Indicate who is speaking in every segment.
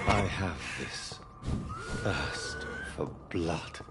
Speaker 1: I have this thirst for blood.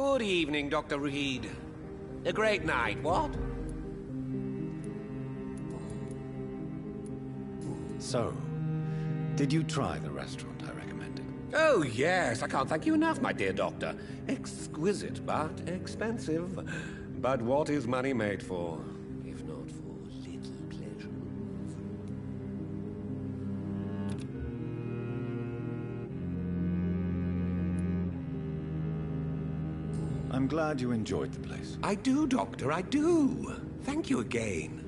Speaker 2: Good evening, Dr. Reed. A great night, what?
Speaker 1: So, did you try the restaurant I recommended?
Speaker 2: Oh, yes. I can't thank you enough, my dear doctor. Exquisite, but expensive. But what is money made for, if not for little pleasures?
Speaker 1: I'm glad you enjoyed the place.
Speaker 2: I do, Doctor, I do. Thank you again.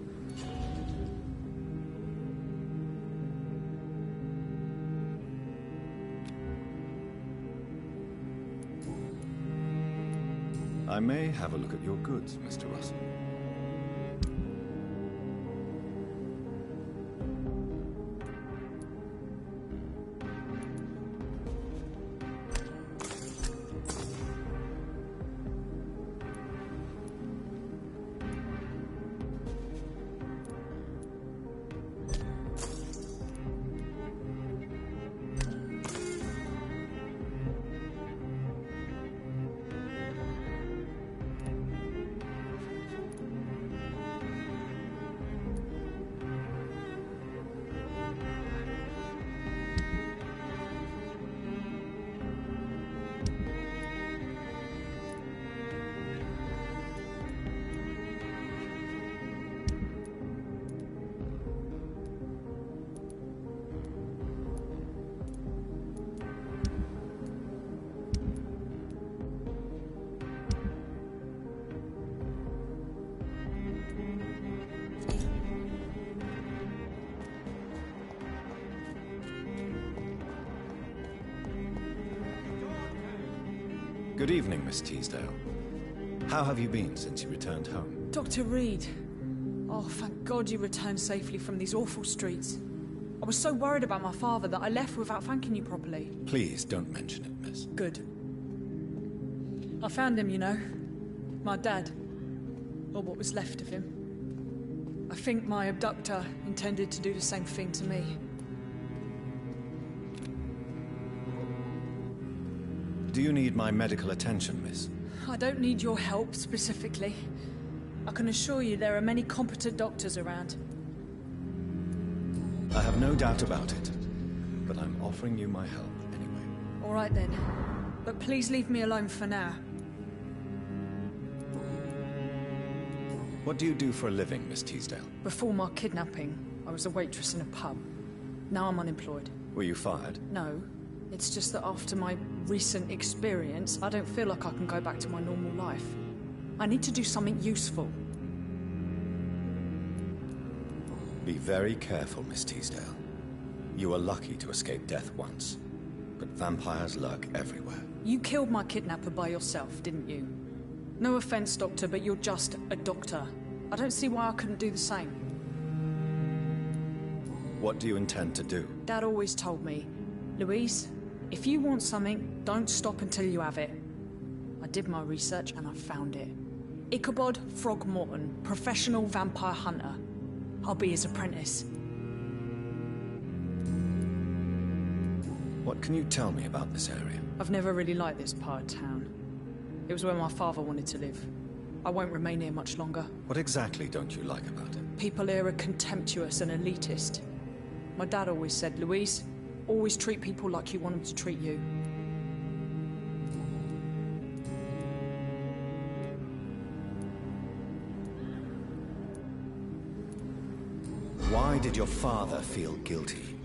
Speaker 1: I may have a look at your goods, Mr. Russell. Good evening, Miss Teasdale. How have you been since you returned home?
Speaker 3: Dr. Reed. Oh, thank God you returned safely from these awful streets. I was so worried about my father that I left without thanking you properly.
Speaker 1: Please don't mention it, miss.
Speaker 3: Good. I found him, you know. My dad. Or what was left of him. I think my abductor intended to do the same thing to me.
Speaker 1: Do you need my medical attention, miss?
Speaker 3: I don't need your help, specifically. I can assure you there are many competent doctors around.
Speaker 1: I have no doubt about it, but I'm offering you my help anyway.
Speaker 3: All right then. But please leave me alone for now.
Speaker 1: What do you do for a living, Miss Teasdale?
Speaker 3: Before my kidnapping, I was a waitress in a pub. Now I'm unemployed.
Speaker 1: Were you fired?
Speaker 3: No. It's just that after my recent experience, I don't feel like I can go back to my normal life. I need to do something useful.
Speaker 1: Be very careful, Miss Teasdale. You were lucky to escape death once, but vampires lurk everywhere.
Speaker 3: You killed my kidnapper by yourself, didn't you? No offense, Doctor, but you're just a doctor. I don't see why I couldn't do the same.
Speaker 1: What do you intend to do?
Speaker 3: Dad always told me, Louise, if you want something, don't stop until you have it. I did my research and I found it. Ichabod Throgmorton, professional vampire hunter. I'll be his apprentice.
Speaker 1: What can you tell me about this area?
Speaker 3: I've never really liked this part of town. It was where my father wanted to live. I won't remain here much longer.
Speaker 1: What exactly don't you like about it?
Speaker 3: People here are contemptuous and elitist. My dad always said, Louise, always treat people like you want them to treat you.
Speaker 1: Why did your father feel guilty?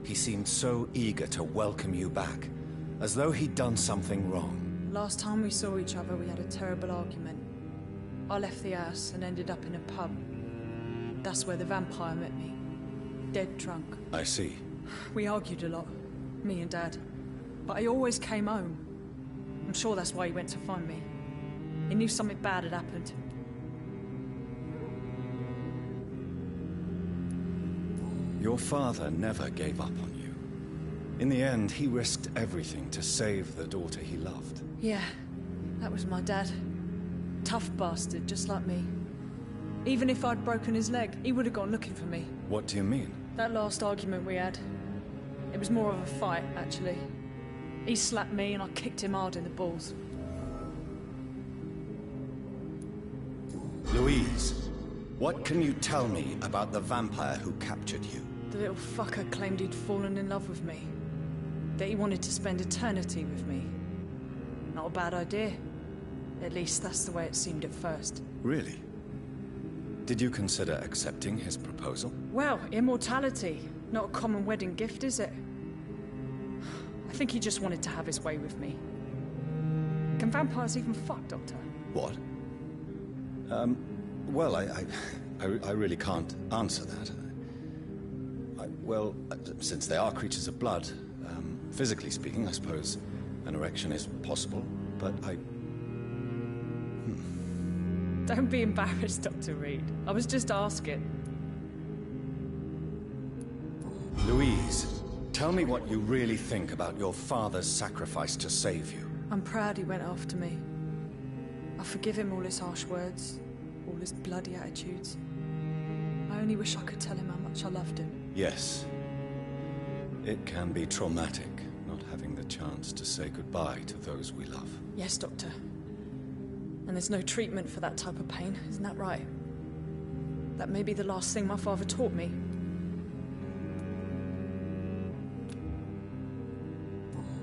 Speaker 1: He seemed so eager to welcome you back, as though he'd done something wrong.
Speaker 3: Last time we saw each other, we had a terrible argument. I left the house and ended up in a pub. That's where the vampire met me. Dead drunk.
Speaker 1: I see.
Speaker 3: We argued a lot, me and Dad. But I always came home. I'm sure that's why he went to find me. He knew something bad had happened.
Speaker 1: Your father never gave up on you. In the end, he risked everything to save the daughter he loved.
Speaker 3: Yeah, that was my dad. Tough bastard, just like me. Even if I'd broken his leg, he would have gone looking for me.
Speaker 1: What do you mean?
Speaker 3: That last argument we had, it was more of a fight, actually. He slapped me and I kicked him hard in the balls.
Speaker 1: Louise, what can you tell me about the vampire who captured you?
Speaker 3: The little fucker claimed he'd fallen in love with me. That he wanted to spend eternity with me. Not a bad idea. At least that's the way it seemed at first.
Speaker 1: Really? Did you consider accepting his proposal?
Speaker 3: Well, immortality. Not a common wedding gift, is it? I think he just wanted to have his way with me. Can vampires even fuck, Doctor?
Speaker 1: What? Well, I really can't answer that. Well, since they are creatures of blood, physically speaking, I suppose an erection is possible, but
Speaker 3: Don't be embarrassed, Dr. Reed. I was just asking.
Speaker 1: Louise, tell me what you really think about your father's sacrifice to save you.
Speaker 3: I'm proud he went after me. I forgive him all his harsh words, all his bloody attitudes. I only wish I could tell him how much I loved him.
Speaker 1: Yes. It can be traumatic, not having the chance to say goodbye to those we love.
Speaker 3: Yes, Doctor. And there's no treatment for that type of pain, isn't that right? That may be the last thing my father taught me.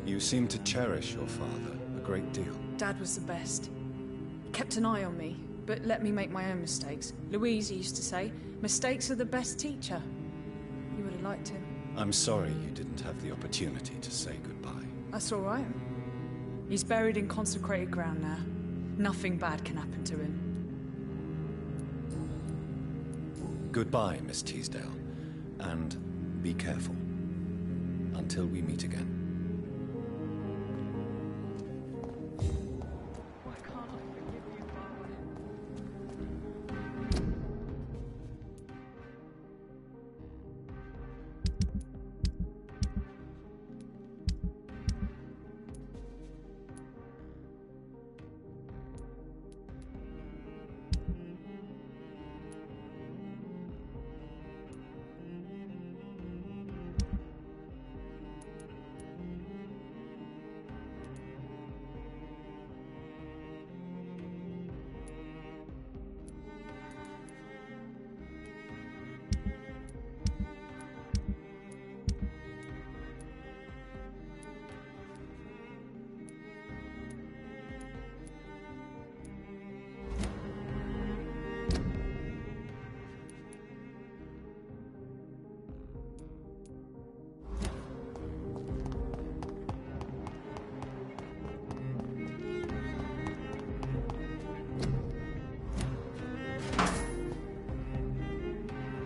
Speaker 1: You seem to cherish your father a great deal.
Speaker 3: Dad was the best. He kept an eye on me, but let me make my own mistakes. Louise used to say, mistakes are the best teacher. You would have liked him.
Speaker 1: I'm sorry you didn't have the opportunity to say goodbye.
Speaker 3: That's all right. He's buried in consecrated ground now. Nothing bad can happen to him.
Speaker 1: Goodbye, Miss Teasdale. And be careful. Until we meet again.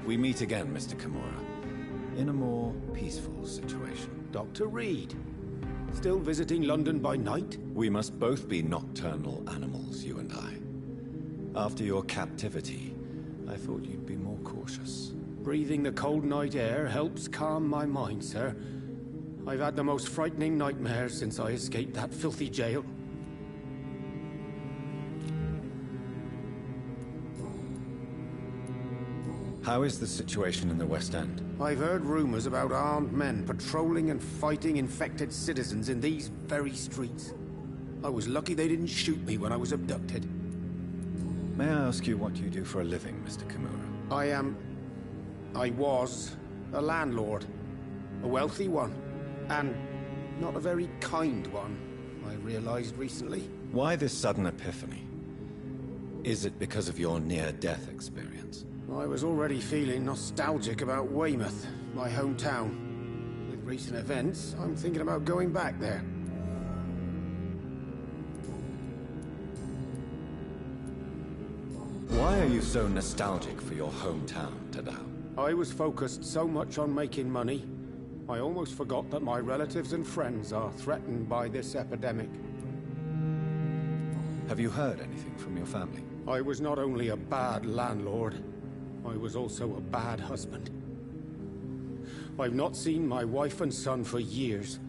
Speaker 1: We meet again, Mr. Kimura, in a more peaceful situation.
Speaker 4: Dr. Reed, still visiting London by night?
Speaker 1: We must both be nocturnal animals, you and I. After your captivity, I thought you'd be more cautious.
Speaker 4: Breathing the cold night air helps calm my mind, sir. I've had the most frightening nightmares since I escaped that filthy jail.
Speaker 1: How is the situation in the West End?
Speaker 4: I've heard rumors about armed men patrolling and fighting infected citizens in these very streets. I was lucky they didn't shoot me when I was abducted.
Speaker 1: May I ask you what you do for a living, Mr. Kimura?
Speaker 4: I was a landlord. A wealthy one. And not a very kind one, I realized recently.
Speaker 1: Why this sudden epiphany? Is it because of your near-death experience?
Speaker 4: I was already feeling nostalgic about Weymouth, my hometown. With recent events, I'm thinking about going back there.
Speaker 1: Why are you so nostalgic for your hometown, Tadao?
Speaker 4: I was focused so much on making money, I almost forgot that my relatives and friends are threatened by this epidemic.
Speaker 1: Have you heard anything from your family?
Speaker 4: I was not only a bad landlord, I was also a bad husband. I've not seen my wife and son for years.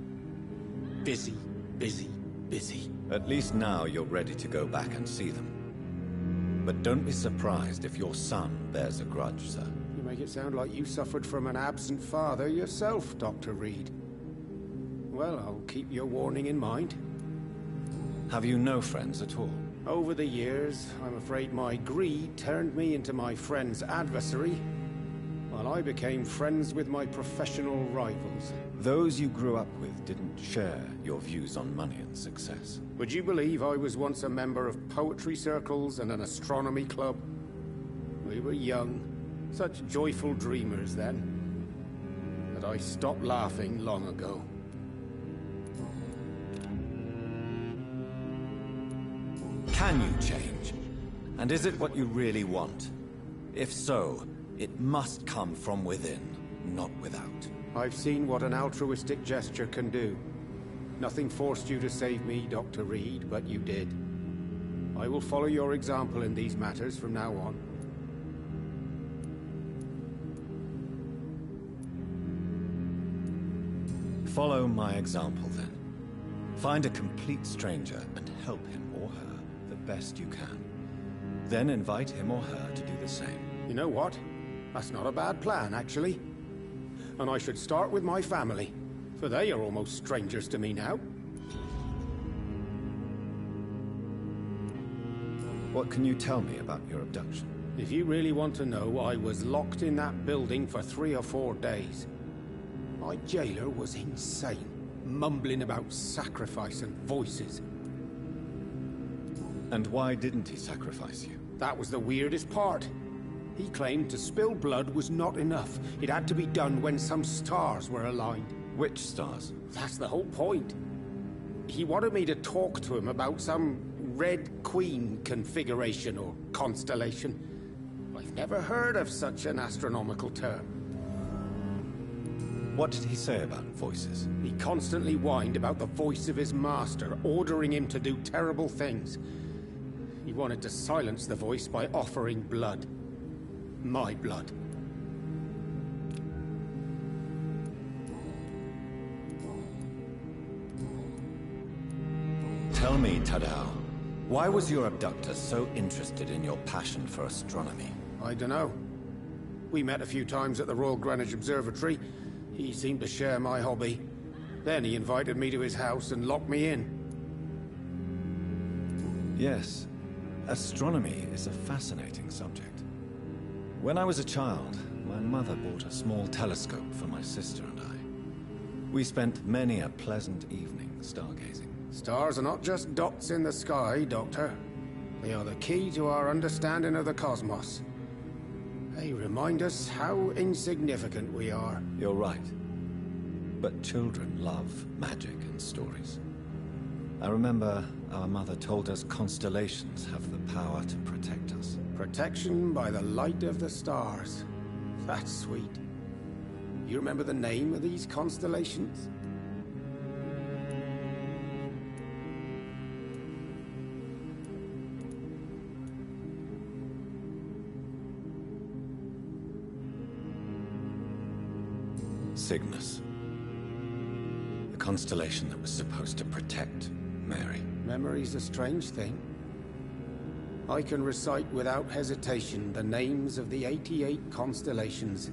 Speaker 4: Busy, busy, busy.
Speaker 1: At least now you're ready to go back and see them. But don't be surprised if your son bears a grudge, sir.
Speaker 4: You make it sound like you suffered from an absent father yourself, Dr. Reed. Well, I'll keep your warning in mind.
Speaker 1: Have you no friends at all?
Speaker 4: Over the years, I'm afraid my greed turned me into my friend's adversary, while I became friends with my professional rivals.
Speaker 1: Those you grew up with didn't share your views on money and success.
Speaker 4: Would you believe I was once a member of poetry circles and an astronomy club? We were young, such joyful dreamers then. But I stopped laughing long ago.
Speaker 1: Can you change? And is it what you really want? If so, it must come from within, not without.
Speaker 4: I've seen what an altruistic gesture can do. Nothing forced you to save me, Dr. Reed, but you did. I will follow your example in these matters from now on.
Speaker 1: Follow my example, then. Find a complete stranger and help him or her the best you can. Then invite him or her to do the same.
Speaker 4: You know what? That's not a bad plan, actually. And I should start with my family, for they are almost strangers to me now.
Speaker 1: What can you tell me about your abduction?
Speaker 4: If you really want to know, I was locked in that building for 3 or 4 days. My jailer was insane, mumbling about sacrifice and voices.
Speaker 1: And why didn't he sacrifice you?
Speaker 4: That was the weirdest part. He claimed to spill blood was not enough. It had to be done when some stars were aligned.
Speaker 1: Which stars?
Speaker 4: That's the whole point. He wanted me to talk to him about some Red Queen configuration or constellation. I've never heard of such an astronomical term.
Speaker 1: What did he say about voices?
Speaker 4: He constantly whined about the voice of his master, ordering him to do terrible things. He wanted to silence the voice by offering blood. My blood.
Speaker 1: Tell me, Tadao, why was your abductor so interested in your passion for astronomy?
Speaker 4: I dunno. We met a few times at the Royal Greenwich Observatory. He seemed to share my hobby. Then he invited me to his house and locked me in.
Speaker 1: Yes, astronomy is a fascinating subject. When I was a child, my mother bought a small telescope for my sister and I. We spent many a pleasant evening stargazing.
Speaker 4: Stars are not just dots in the sky, Doctor. They are the key to our understanding of the cosmos. They remind us how insignificant we are.
Speaker 1: You're right. But children love magic and stories. I remember our mother told us constellations have the power to protect us.
Speaker 4: Protection by the light of the stars. That's sweet. You remember the name of these constellations?
Speaker 1: Cygnus. The constellation that was supposed to protect Mary.
Speaker 4: Memory's a strange thing. I can recite without hesitation the names of the 88 constellations,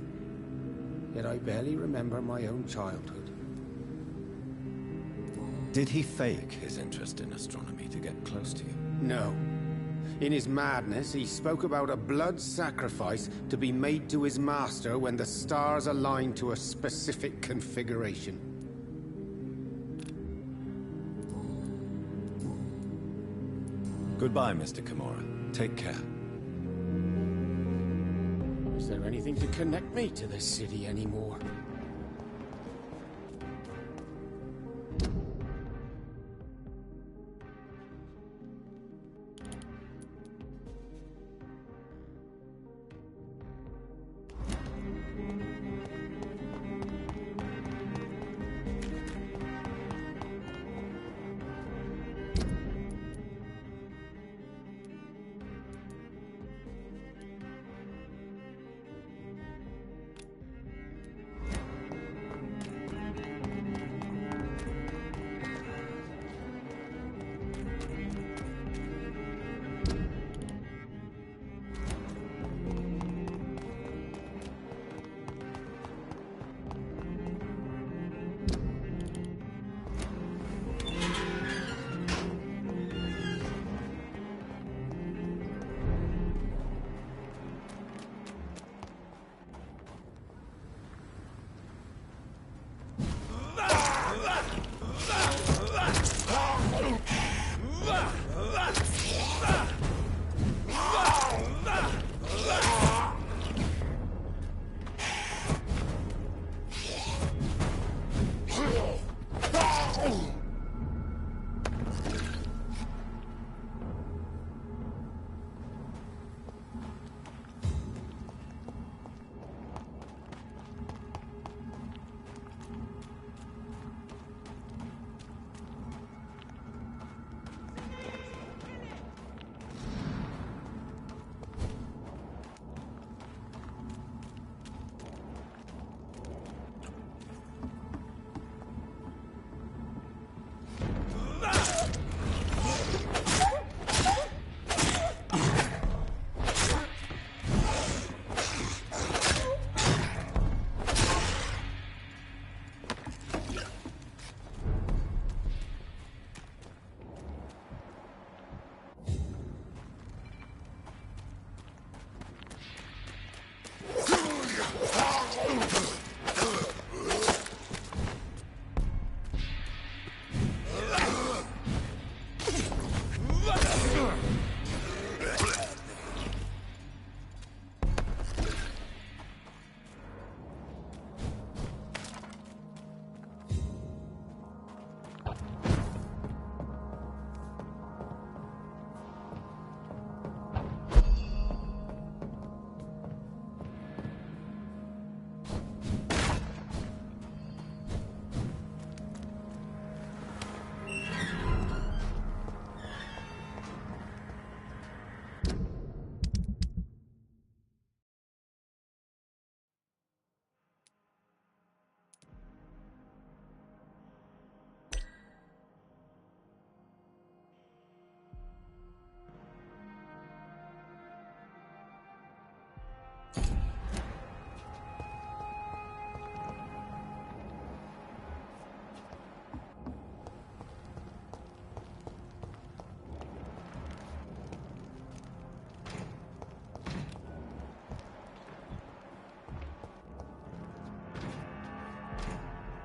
Speaker 4: yet I barely remember my own childhood.
Speaker 1: Did he fake his interest in astronomy to get close to you?
Speaker 4: No. In his madness, he spoke about a blood sacrifice to be made to his master when the stars aligned to a specific configuration.
Speaker 1: Goodbye, Mr. Kimura. Take care.
Speaker 4: Is there anything to connect me to this city anymore?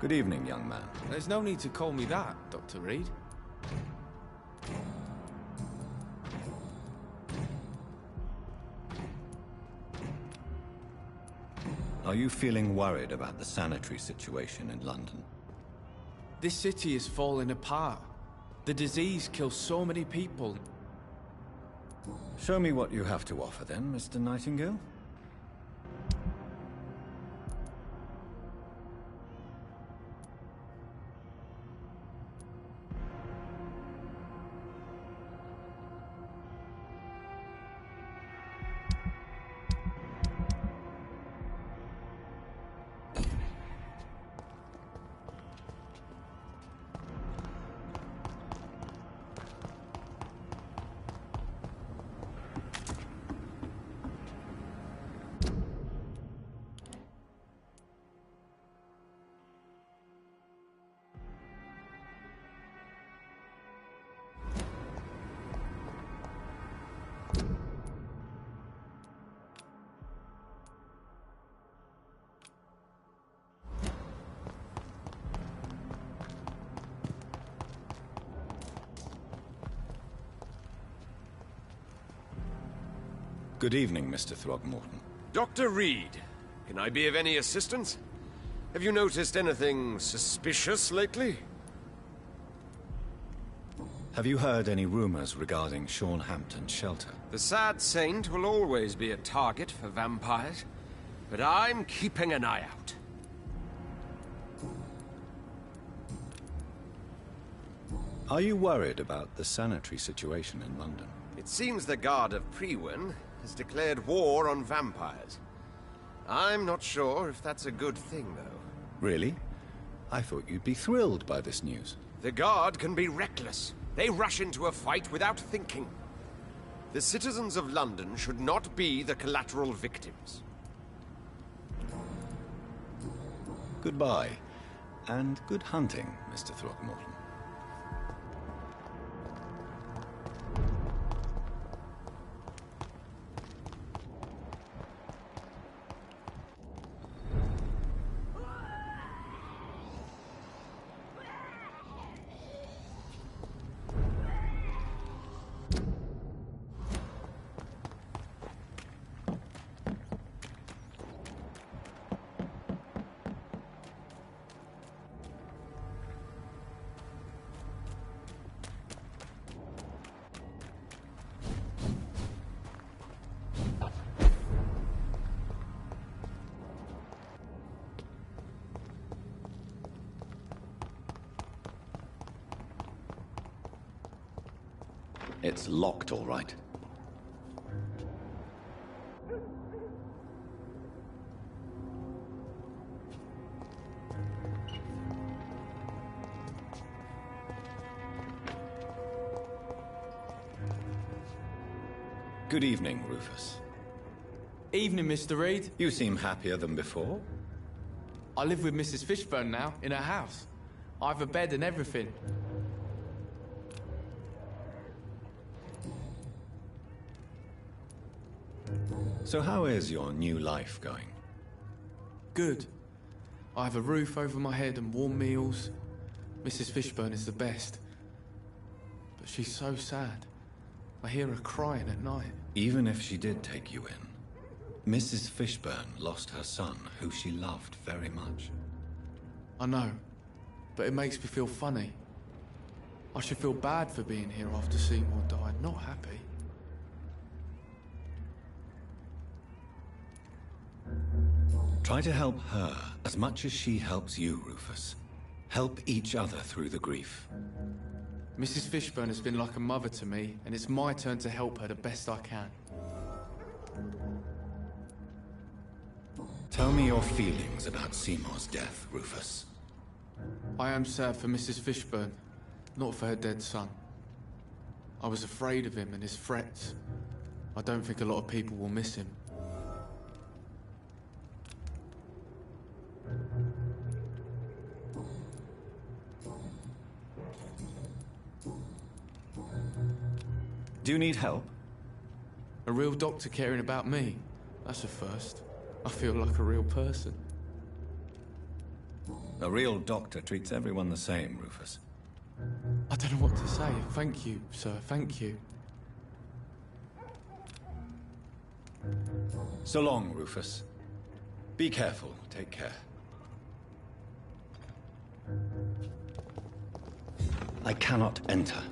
Speaker 1: Good evening, young man.
Speaker 5: There's no need to call me that, Dr. Reed.
Speaker 1: Are you feeling worried about the sanitary situation in London?
Speaker 5: This city is falling apart. The disease kills so many people.
Speaker 1: Show me what you have to offer then, Mr. Nightingale. Good evening, Mr. Throgmorton.
Speaker 2: Dr. Reed, can I be of any assistance? Have you noticed anything suspicious lately?
Speaker 1: Have you heard any rumors regarding Sean Hampton's shelter?
Speaker 2: The sad saint will always be a target for vampires, but I'm keeping an eye out.
Speaker 1: Are you worried about the sanitary situation in London?
Speaker 2: It seems the Guard of Priwen has declared war on vampires. I'm not sure if that's a good thing, though.
Speaker 1: Really? I thought you'd be thrilled by this news.
Speaker 2: The Guard can be reckless. They rush into a fight without thinking. The citizens of London should not be the collateral victims.
Speaker 1: Goodbye, and good hunting, Mr. Throgmorton. It's locked, all right. Good evening, Rufus.
Speaker 5: Evening, Mr. Reed.
Speaker 1: You seem happier than before.
Speaker 5: I live with Mrs. Fishburne now, in her house. I have a bed and everything.
Speaker 1: So how is your new life going?
Speaker 5: Good. I have a roof over my head and warm meals. Mrs. Fishburne is the best. But she's so sad. I hear her crying at night.
Speaker 1: Even if she did take you in, Mrs. Fishburne lost her son, who she loved very much.
Speaker 5: I know, but it makes me feel funny. I should feel bad for being here after Seymour died, not happy.
Speaker 1: Try to help her as much as she helps you, Rufus. Help each other through the grief.
Speaker 5: Mrs. Fishburne has been like a mother to me, and it's my turn to help her the best I can.
Speaker 1: Tell me your feelings about Seymour's death, Rufus.
Speaker 5: I am sad for Mrs. Fishburne, not for her dead son. I was afraid of him and his threats. I don't think a lot of people will miss him.
Speaker 1: Do you need help?
Speaker 5: A real doctor caring about me. That's a first. I feel like a real person.
Speaker 1: A real doctor treats everyone the same, Rufus.
Speaker 5: I don't know what to say. Thank you, sir. Thank you.
Speaker 1: So long, Rufus. Be careful. Take care. I cannot enter.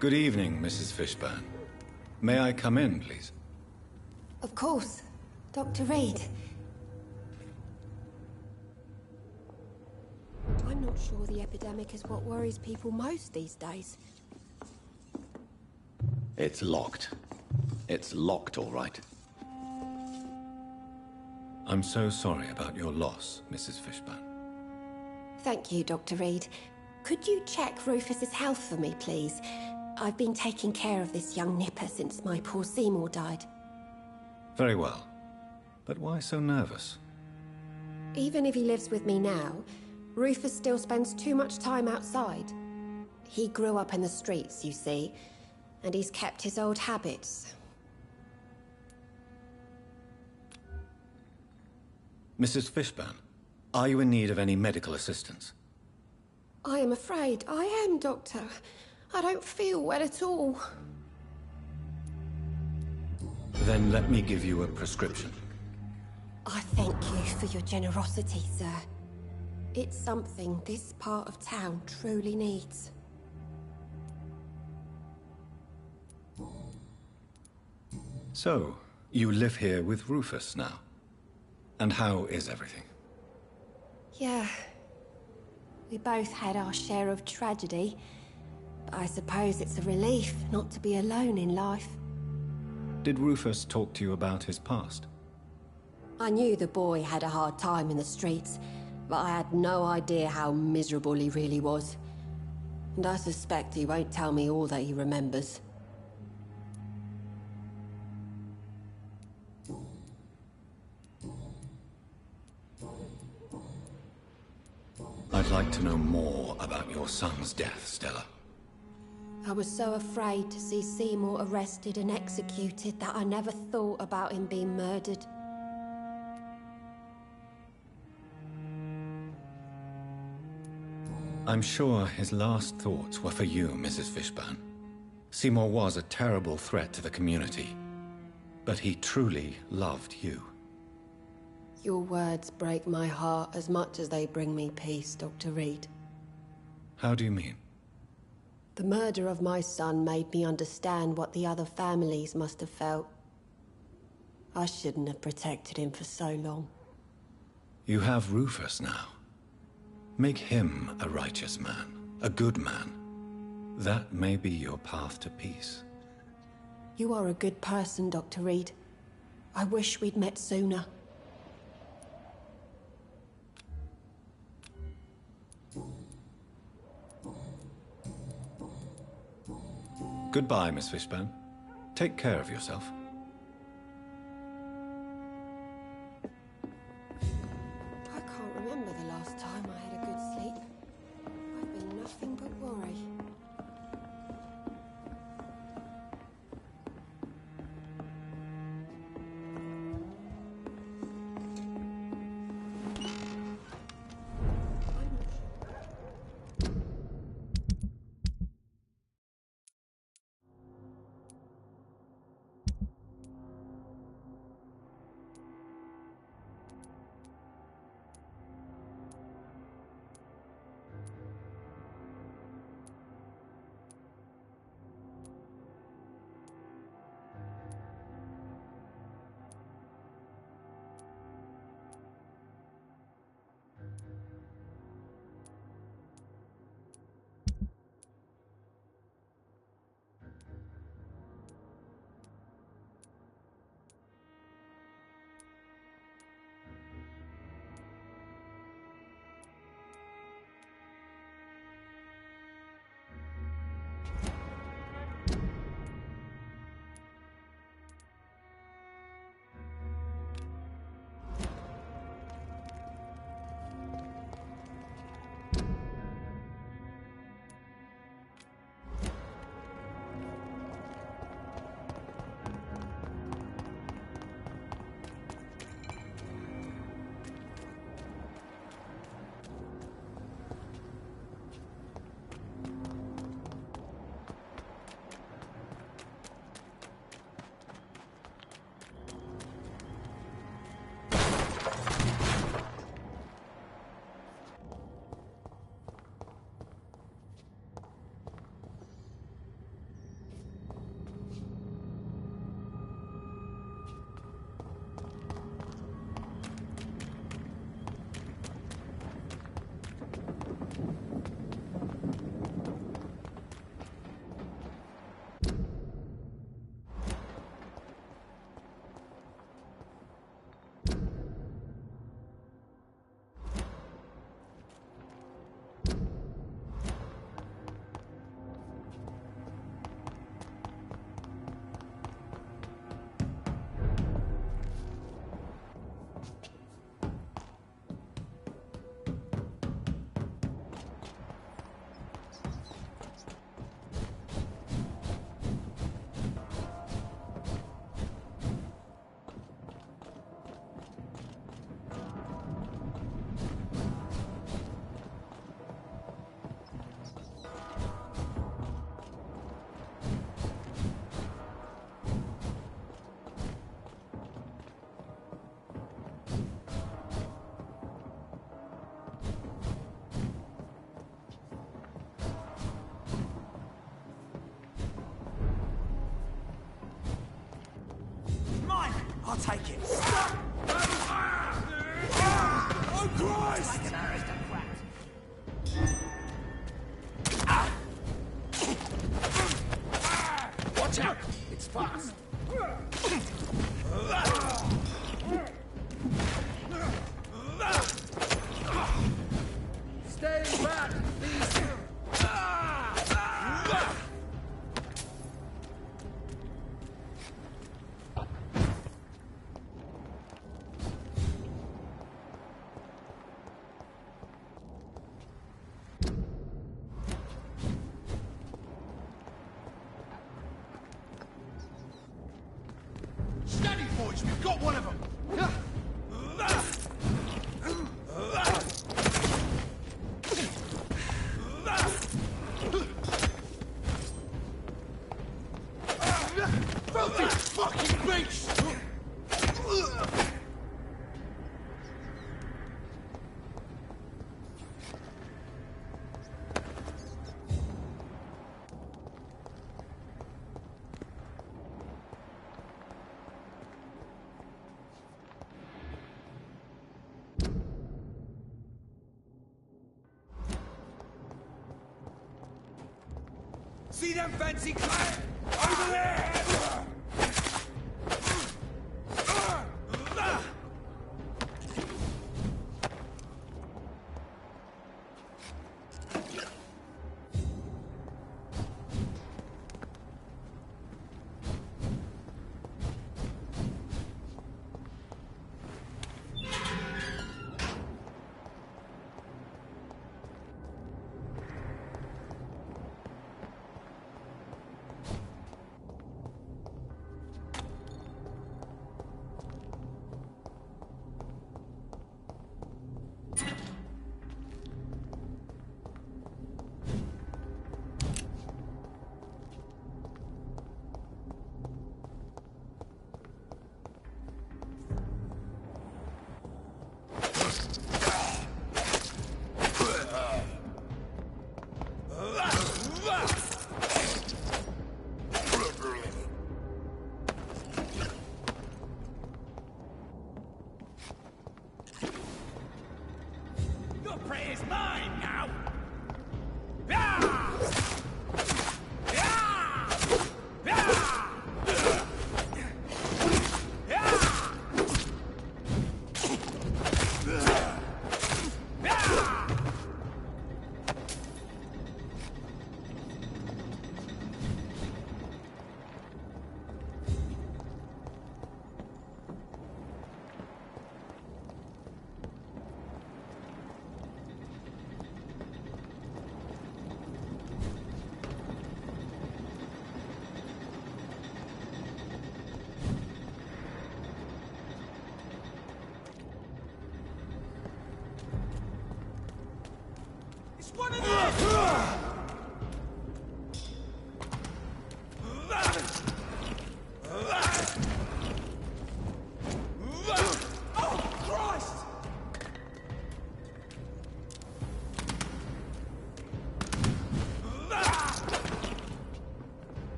Speaker 1: Good evening, Mrs. Fishburne. May I come in, please?
Speaker 6: Of course. Dr. Reed. I'm not sure the epidemic is what worries people most these days.
Speaker 1: It's locked. It's locked, all right. I'm so sorry about your loss, Mrs. Fishburne.
Speaker 6: Thank you, Dr. Reed. Could you check Rufus's health for me, please? I've been taking care of this young nipper since my poor Seymour died.
Speaker 1: Very well. But why so nervous?
Speaker 6: Even if he lives with me now, Rufus still spends too much time outside. He grew up in the streets, you see, and he's kept his old habits.
Speaker 1: Mrs. Fishburne, are you in need of any medical assistance?
Speaker 6: I am afraid I am, Doctor. I don't feel well at all.
Speaker 1: Then let me give you a prescription.
Speaker 6: I thank you for your generosity, sir. It's something this part of town truly needs.
Speaker 1: So, you live here with Rufus now? And how is everything?
Speaker 6: Yeah. We both had our share of tragedy. But I suppose it's a relief not to be alone in life.
Speaker 1: Did Rufus talk to you about his past?
Speaker 6: I knew the boy had a hard time in the streets, but I had no idea how miserable he really was. And I suspect he won't tell me all that he remembers.
Speaker 1: I'd like to know more about your son's death, Stella.
Speaker 6: I was so afraid to see Seymour arrested and executed that I never thought about him being murdered.
Speaker 1: I'm sure his last thoughts were for you, Mrs. Fishburne. Seymour was a terrible threat to the community, but he truly loved you.
Speaker 6: Your words break my heart as much as they bring me peace, Dr. Reed.
Speaker 1: How do you mean?
Speaker 6: The murder of my son made me understand what the other families must have felt. I shouldn't have protected him for so long.
Speaker 1: You have Rufus now. Make him a righteous man, a good man. That may be your path to peace.
Speaker 6: You are a good person, Dr. Reed. I wish we'd met sooner.
Speaker 1: Goodbye, Miss Fishburne. Take care of yourself.
Speaker 6: I can't remember the last time I had a good sleep. I've been nothing but worry.
Speaker 7: take it.
Speaker 8: Oh, Christ!
Speaker 7: Like an aristocrat. Watch out! It's fast. Stay back, please.
Speaker 8: Steady, boys, we've got one of them! Filthy fucking beast! See them fancy clan? Over there! One of them! Oh, Christ!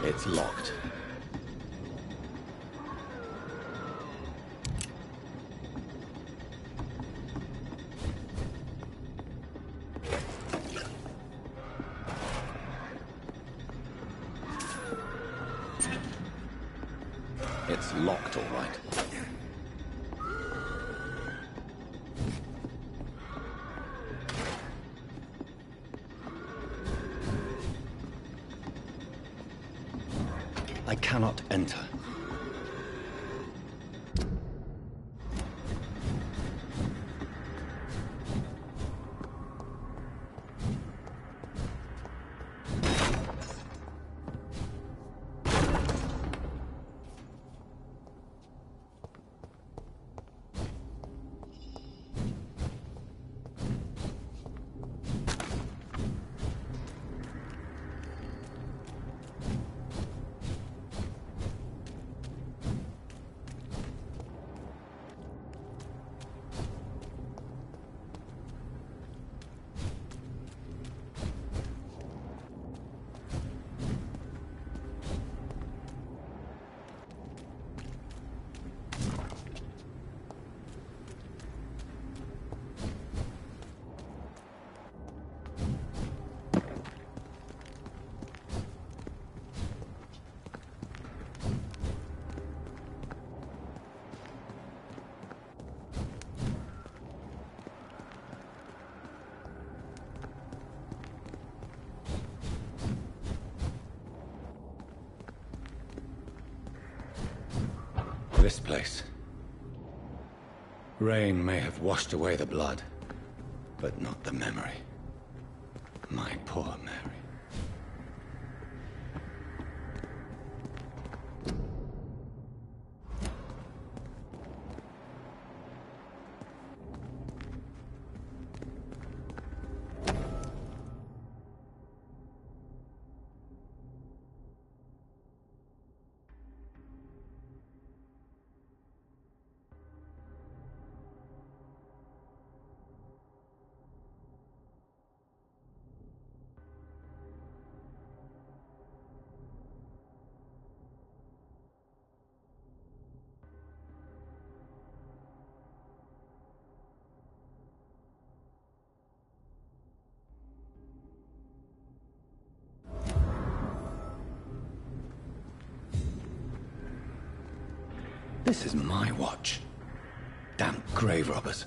Speaker 1: It's locked. It's locked, all right. I cannot enter. This place. Rain may have washed away the blood, but not the memory. My poor Mary. This is my watch. Damn grave robbers.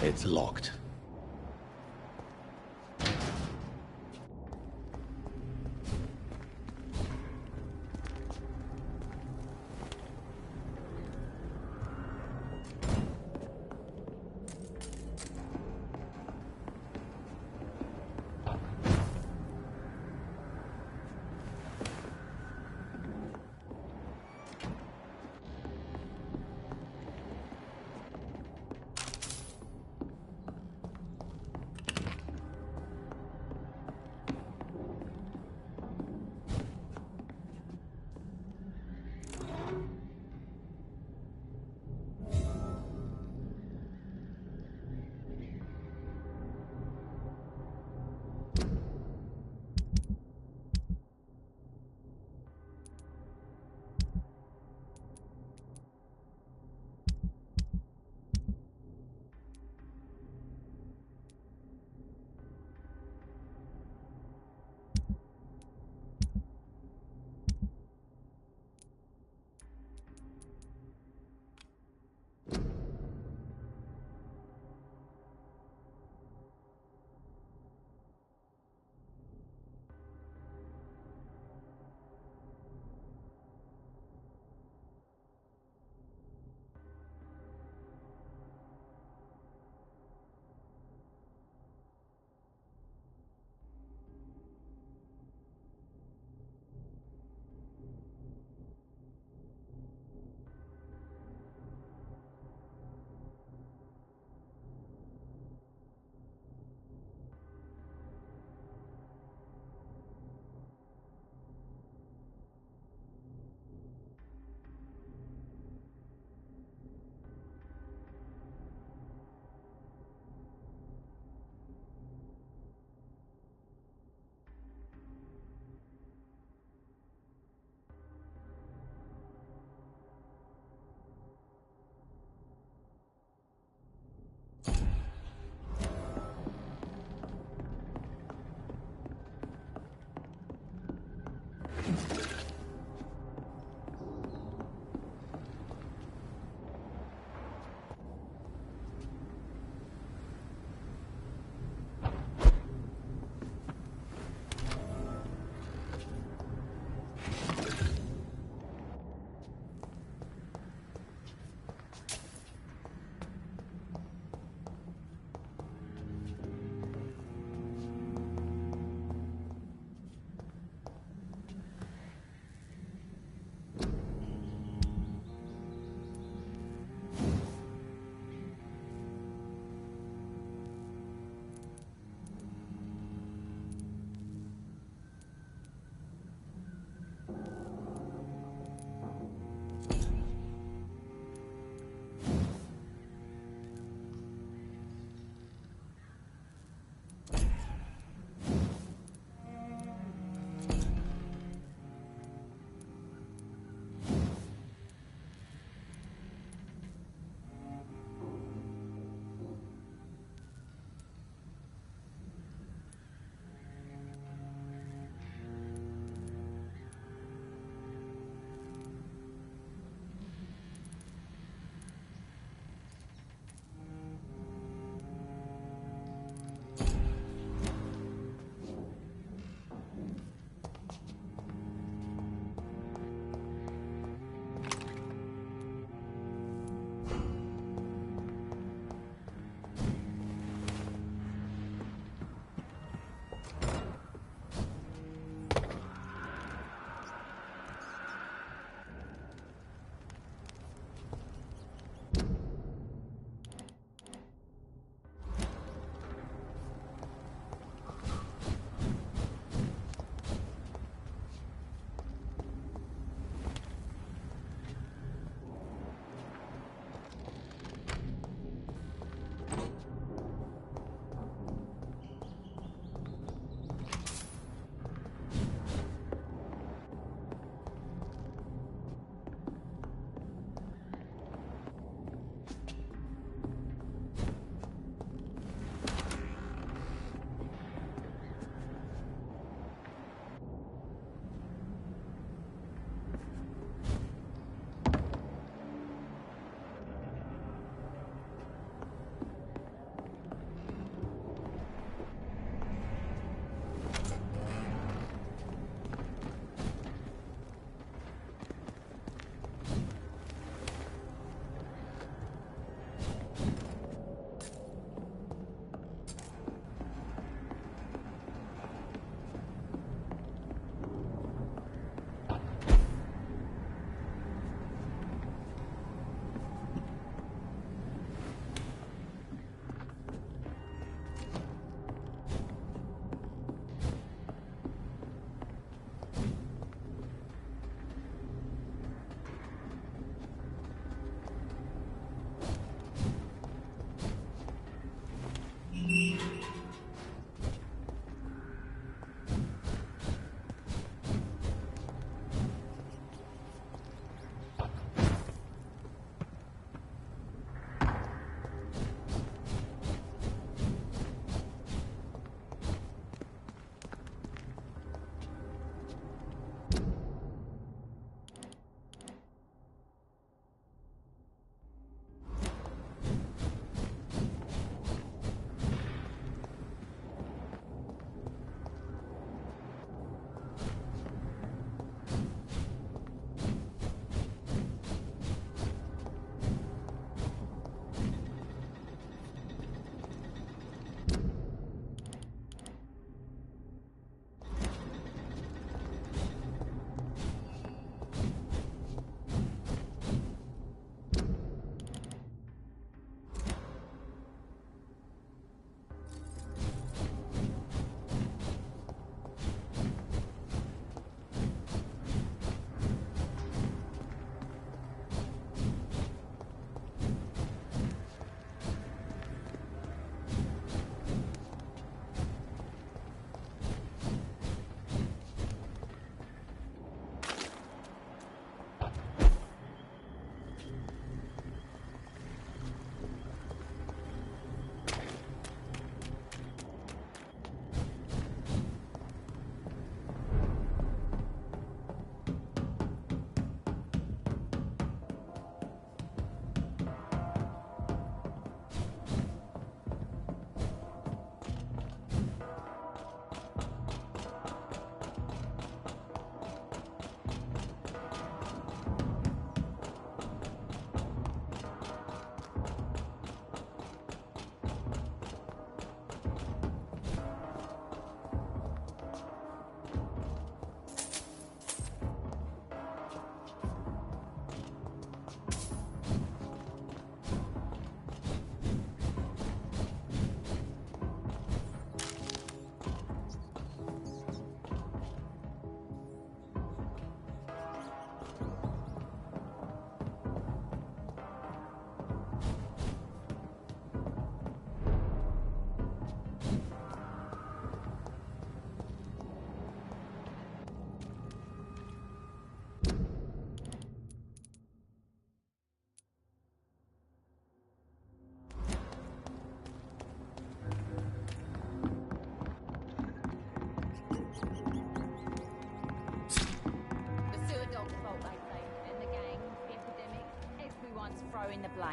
Speaker 1: It's locked.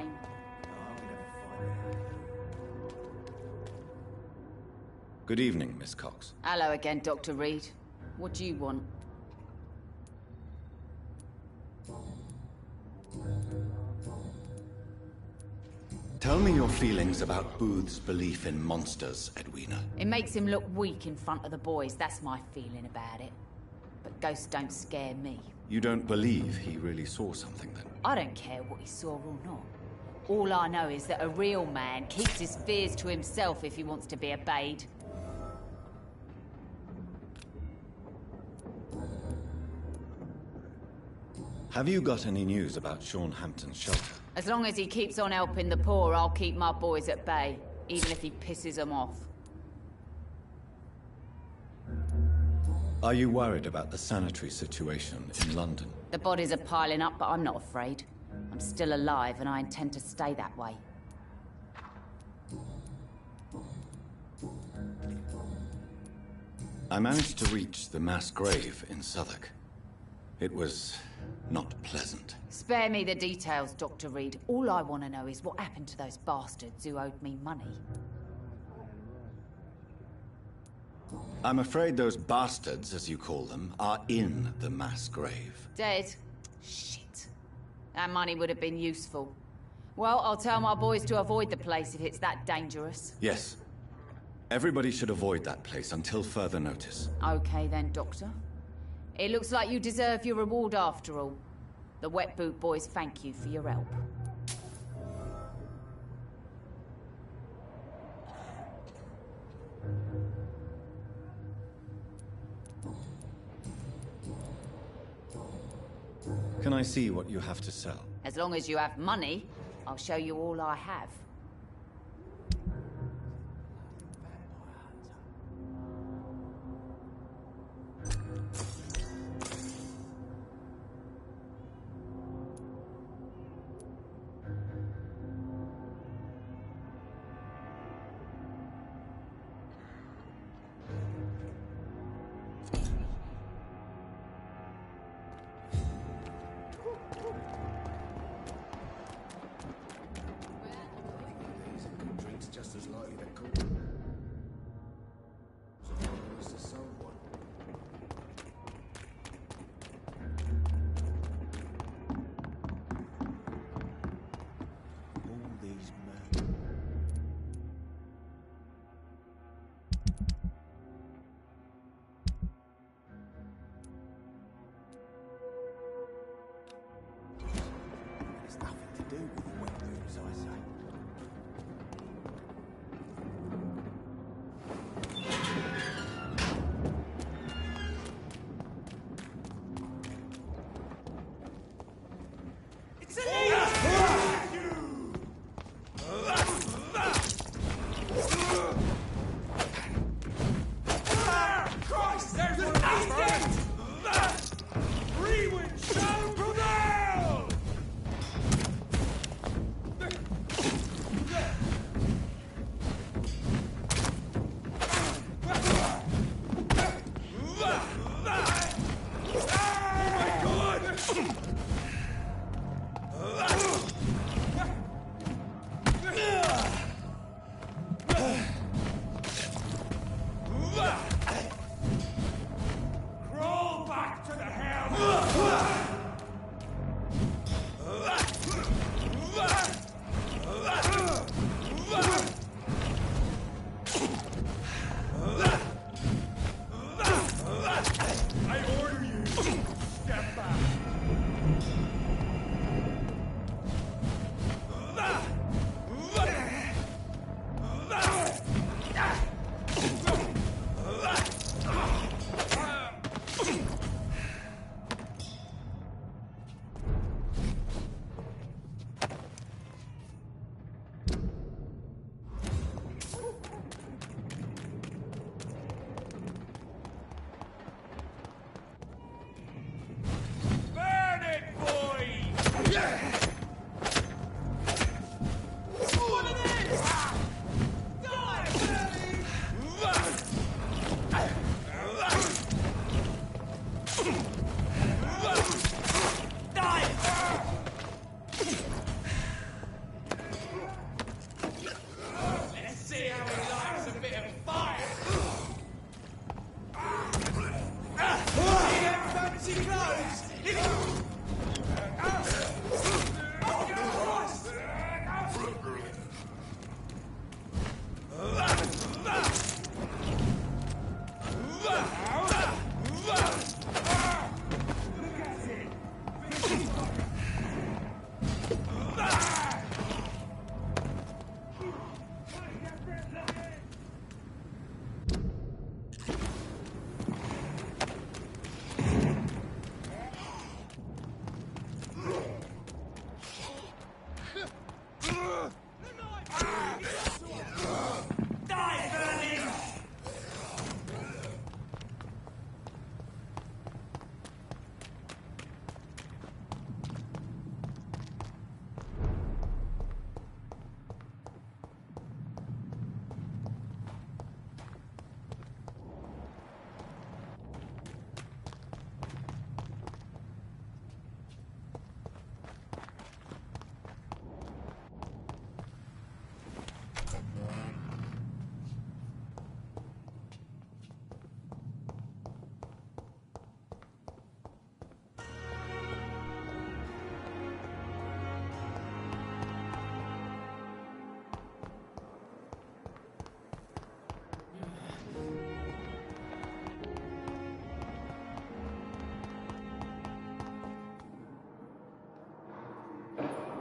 Speaker 9: same.
Speaker 1: Good evening, Miss Cox.
Speaker 9: Hello again, Dr. Reed. What do you want?
Speaker 1: Tell me your feelings about Booth's belief in monsters, Edwina.
Speaker 9: It makes him look weak in front of the boys, that's my feeling about it. But ghosts don't scare me.
Speaker 1: You don't believe he really saw something, then?
Speaker 9: I don't care what he saw or not. All I know is that a real man keeps his fears to himself if he wants to be obeyed.
Speaker 1: Have you got any news about Sean Hampton's shelter?
Speaker 9: As long as he keeps on helping the poor, I'll keep my boys at bay, even if he pisses them off.
Speaker 1: Are you worried about the sanitary situation in London?
Speaker 9: The bodies are piling up, but I'm not afraid. I'm still alive, and I intend to stay that way.
Speaker 1: I managed to reach the mass grave in Southwark. It was not pleasant.
Speaker 9: Spare me the details, Dr. Reed. All I want to know is what happened to those bastards who owed me money.
Speaker 1: I'm afraid those bastards, as you call them, are in the mass grave.
Speaker 9: Dead? Shit. That money would have been useful. Well, I'll tell my boys to avoid the place if it's that dangerous.
Speaker 1: Yes. Everybody should avoid that place until further notice.
Speaker 9: Okay then, Doctor. It looks like you deserve your reward after all. The Wet Boot boys thank you for your help.
Speaker 1: Can I see what you have to sell?
Speaker 9: As long as you have money, I'll show you all I have.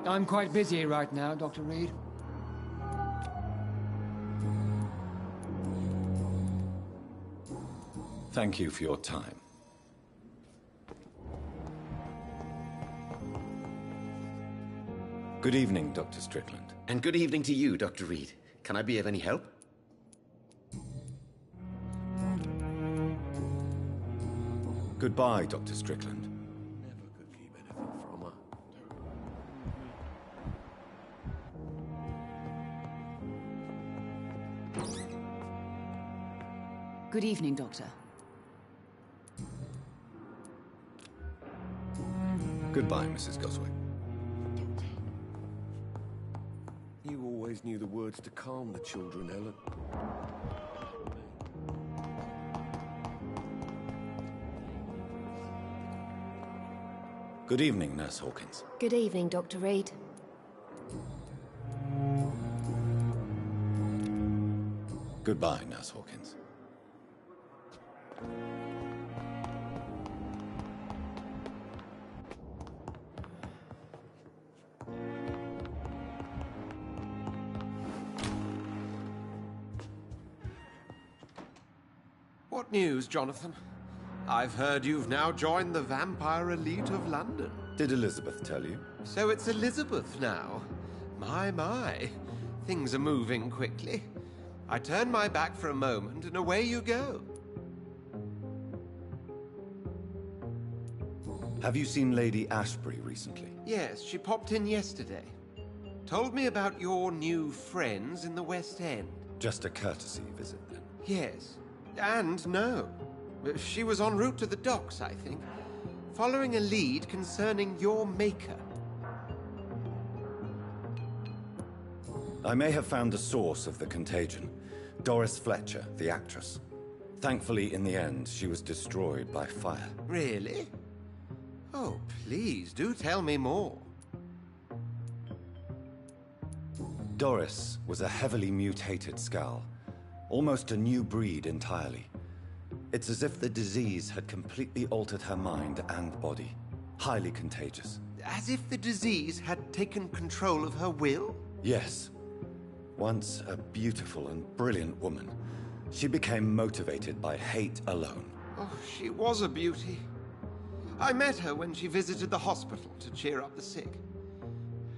Speaker 10: I'm quite busy right now, Dr. Reed.
Speaker 1: Thank you for your time. Good evening, Dr. Strickland.
Speaker 11: And good evening to you, Dr. Reed. Can I be of any help?
Speaker 1: Goodbye, Dr. Strickland.
Speaker 2: Never could keep anything from her.
Speaker 9: Good evening, Doctor.
Speaker 1: Goodbye, Mrs. Goswick.
Speaker 2: You always knew the words to calm the children, Ellen.
Speaker 1: Good evening, Nurse Hawkins.
Speaker 6: Good evening, Dr. Reed.
Speaker 1: Goodbye, Nurse Hawkins.
Speaker 2: What news, Jonathan? I've heard you've now joined the vampire elite of London.
Speaker 1: Did Elizabeth tell you?
Speaker 2: So it's Elizabeth now. My. Things are moving quickly. I turn my back for a moment and away you go.
Speaker 1: Have you seen Lady Ashbury recently?
Speaker 2: Yes, she popped in yesterday. Told me about your new friends in the West End.
Speaker 1: Just a courtesy visit, then?
Speaker 2: Yes. And no. She was en route to the docks, I think, following a lead concerning your maker.
Speaker 1: I may have found the source of the contagion. Doris Fletcher, the actress. Thankfully, in the end, she was destroyed by fire.
Speaker 2: Really? Oh, please, do tell me more.
Speaker 1: Doris was a heavily mutated skull. Almost a new breed entirely. It's as if the disease had completely altered her mind and body. Highly contagious.
Speaker 2: As if the disease had taken control of her will?
Speaker 1: Yes. Once a beautiful and brilliant woman, she became motivated by hate alone.
Speaker 2: Oh, she was a beauty. I met her when she visited the hospital to cheer up the sick.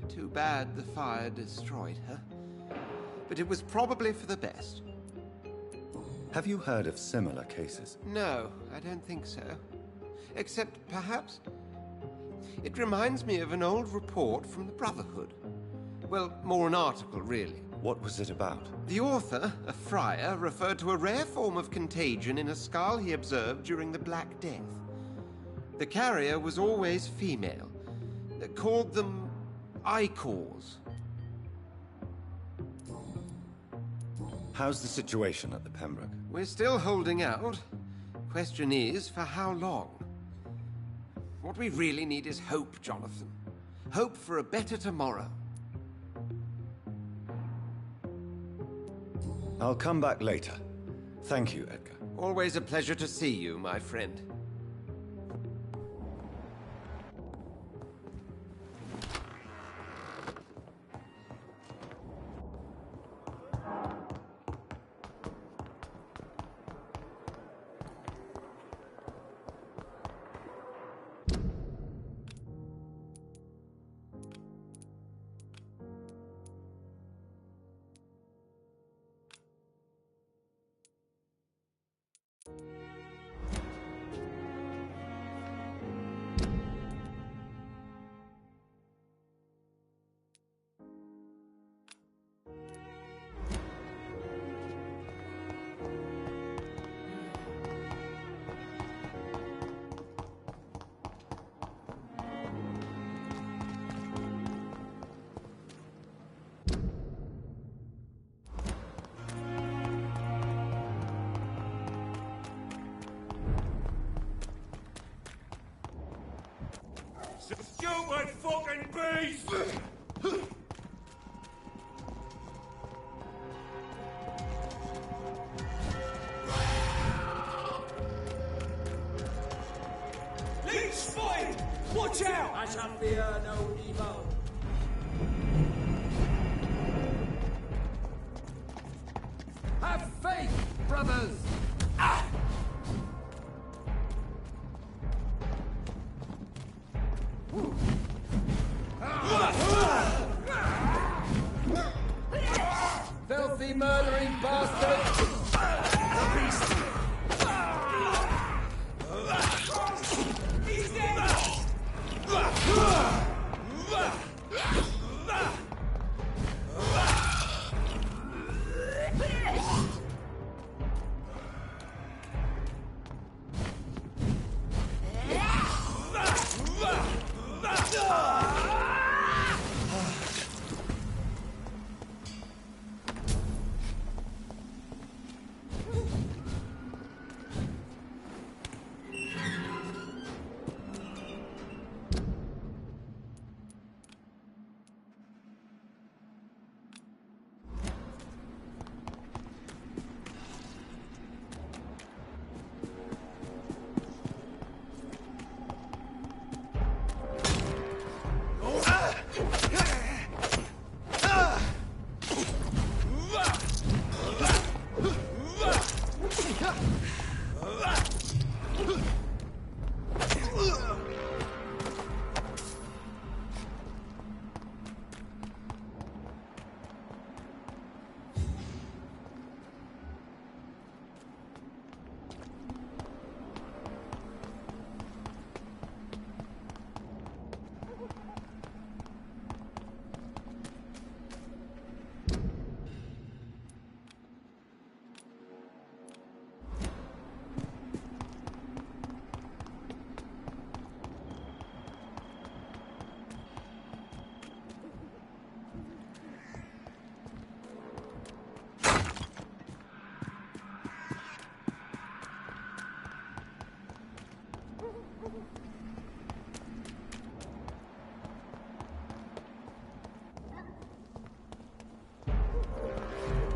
Speaker 2: Too bad the fire destroyed her. But it was probably for the best.
Speaker 1: Have you heard of similar cases?
Speaker 2: No, I don't think so. Except, perhaps, it reminds me of an old report from the Brotherhood. Well, more an article, really.
Speaker 1: What was it about?
Speaker 2: The author, a friar, referred to a rare form of contagion in a skull he observed during the Black Death. The carrier was always female. They called them Icors.
Speaker 1: How's the situation at the Pembroke?
Speaker 2: We're still holding out. Question is, for how long? What we really need is hope, Jonathan. Hope for a better tomorrow.
Speaker 1: I'll come back later. Thank you, Edgar.
Speaker 2: Always a pleasure to see you, my friend.
Speaker 8: Stupid fucking beast! Leech spotted! Watch out!
Speaker 7: I shall fear no evil. Have faith, brothers! Filthy murdering bastard! He's dead!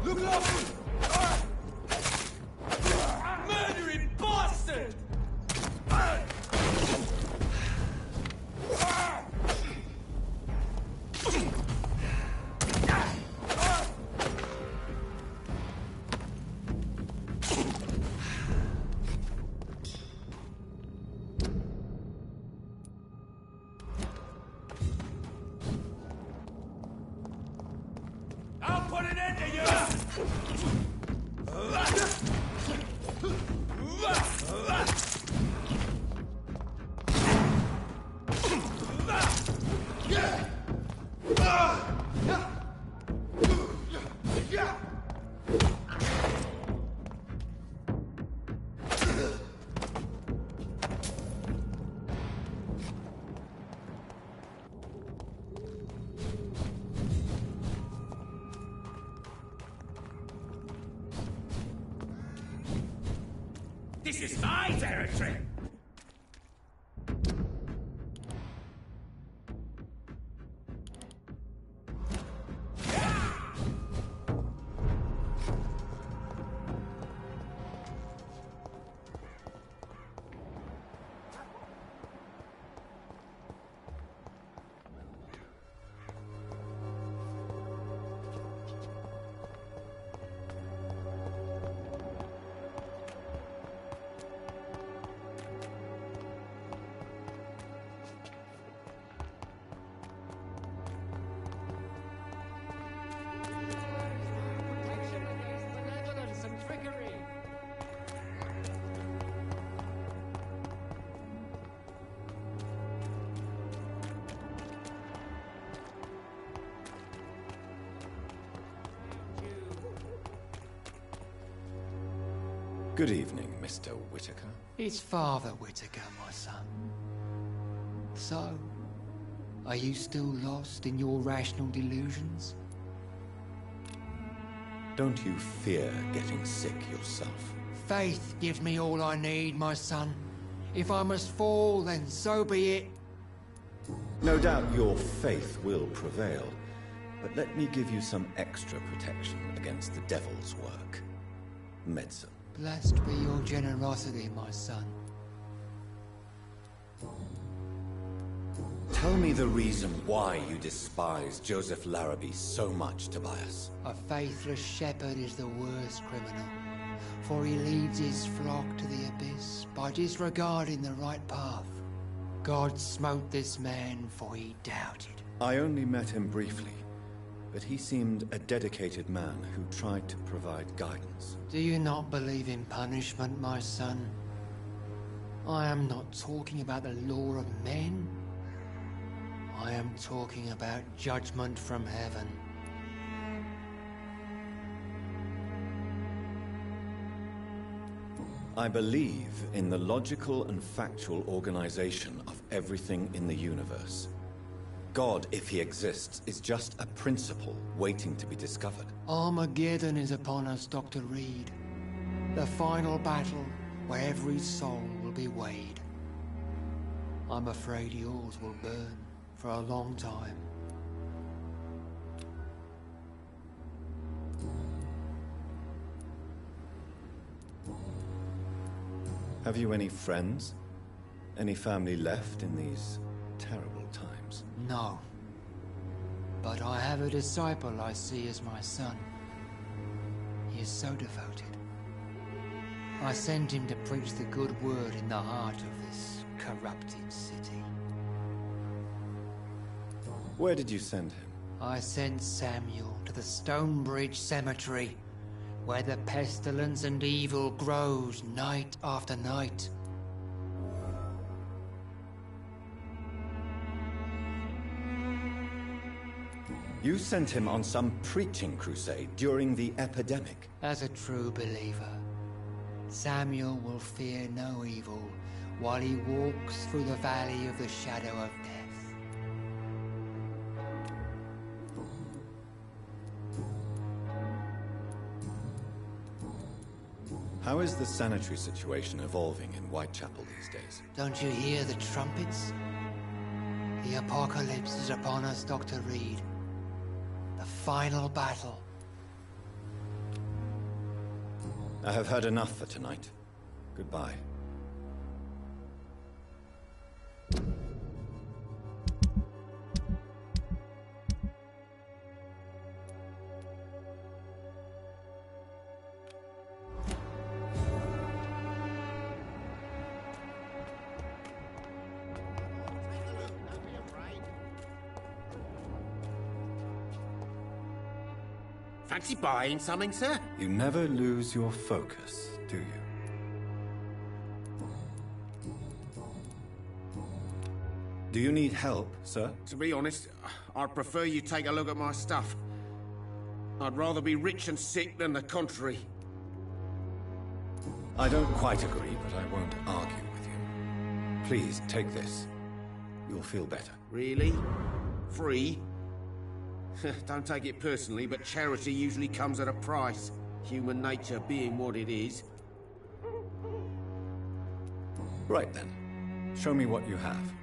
Speaker 7: Look up! Murdering bastard! I'll put an end to you! This is my territory!
Speaker 1: Good evening, Mr. Whitaker.
Speaker 10: It's Father Whitaker, my son. So, are you still lost in your rational delusions?
Speaker 1: Don't you fear getting sick yourself?
Speaker 10: Faith gives me all I need, my son. If I must fall, then so be it.
Speaker 1: No doubt your faith will prevail, but let me give you some extra protection against the devil's work. Medicine.
Speaker 10: Blessed be your generosity, my son.
Speaker 1: Tell me the reason why you despise Joseph Larrabee so much, Tobias.
Speaker 10: A faithless shepherd is the worst criminal, for he leads his flock to the abyss by disregarding the right path. God smote this man, for he doubted.
Speaker 1: I only met him briefly, but he seemed a dedicated man who tried to provide guidance.
Speaker 10: Do you not believe in punishment, my son? I am not talking about the law of men. I am talking about judgment from heaven.
Speaker 1: I believe in the logical and factual organization of everything in the universe. God, if he exists, is just a principle waiting to be discovered.
Speaker 10: Armageddon is upon us, Dr. Reed. The final battle where every soul will be weighed. I'm afraid yours will burn for a long time.
Speaker 1: Have you any friends? Any family left in these terrible times?
Speaker 10: No. But I have a disciple I see as my son. He is so devoted. I sent him to preach the good word in the heart of this corrupted city.
Speaker 1: Where did you send him?
Speaker 10: I sent Samuel to the Stonebridge Cemetery, where the pestilence and evil grows night after night.
Speaker 1: You sent him on some preaching crusade during the epidemic.
Speaker 10: As a true believer, Samuel will fear no evil while he walks through the valley of the shadow of death.
Speaker 1: How is the sanitary situation evolving in Whitechapel these days?
Speaker 10: Don't you hear the trumpets? The apocalypse is upon us, Dr. Reed. The final battle.
Speaker 1: I have heard enough for tonight. Goodbye.
Speaker 8: Fancy buying something, sir?
Speaker 1: You never lose your focus, do you? Do you need help, sir?
Speaker 8: To be honest, I'd prefer you take a look at my stuff. I'd rather be rich and sick than the contrary.
Speaker 1: I don't quite agree, but I won't argue with you. Please, take this. You'll feel better.
Speaker 8: Really? Free? Don't take it personally, but charity usually comes at a price. Human nature being what it is.
Speaker 1: Right then. Show me what you have.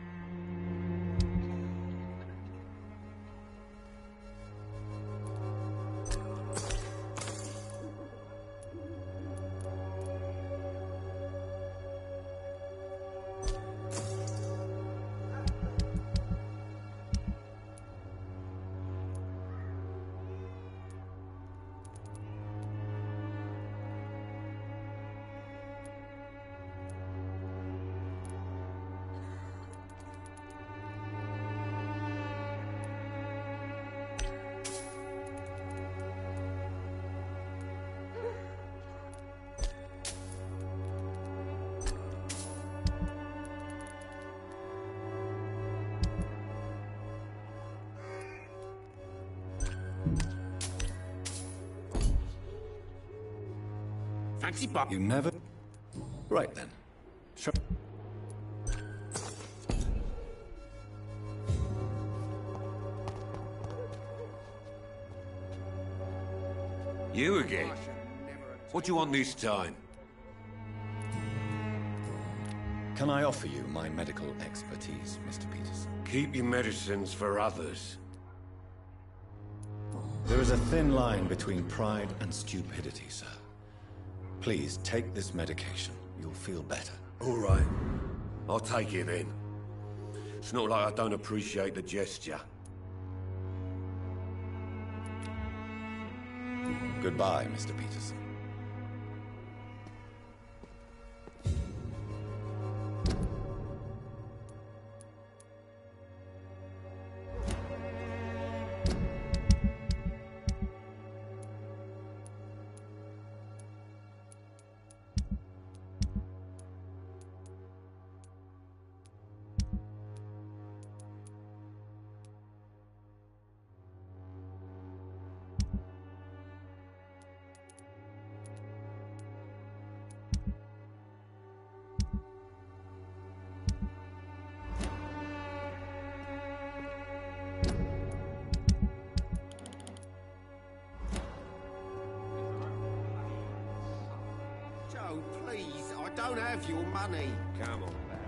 Speaker 8: Fancy buy.
Speaker 1: You never... Right then. Show...
Speaker 7: You again? What do you want this time?
Speaker 1: Can I offer you my medical expertise, Mr. Peters?
Speaker 7: Keep your medicines for others.
Speaker 1: There is a thin line between pride and stupidity, sir. Please, take this medication. You'll feel better.
Speaker 7: All right. I'll take it then. It's not like I don't appreciate the gesture.
Speaker 1: Goodbye, Mr. Peterson.
Speaker 8: Joe, please, I don't have your money.
Speaker 7: Come on, Barry.